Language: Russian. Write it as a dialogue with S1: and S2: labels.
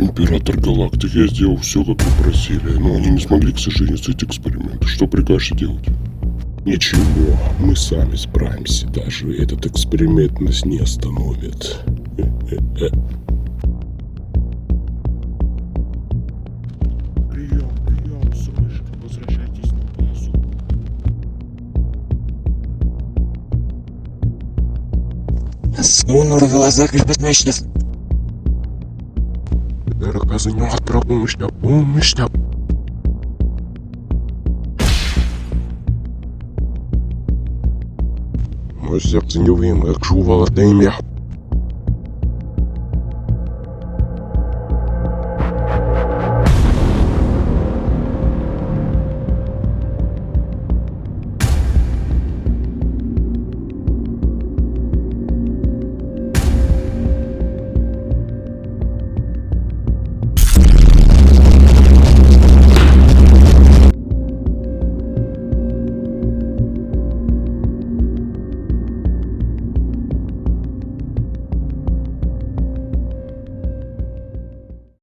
S1: Император Галактики, я сделал все, как вы просили, но они не смогли, к сожалению, с этим экспериментом. Что прикажете делать?
S2: Ничего, мы сами справимся. Даже этот эксперимент нас не остановит.
S1: Прием, срочно возвращайтесь на базу.
S3: Сунур в глазах и подмечтов.
S1: Раказанёт про помощь. Мое сердце не вымер, чувало дымя.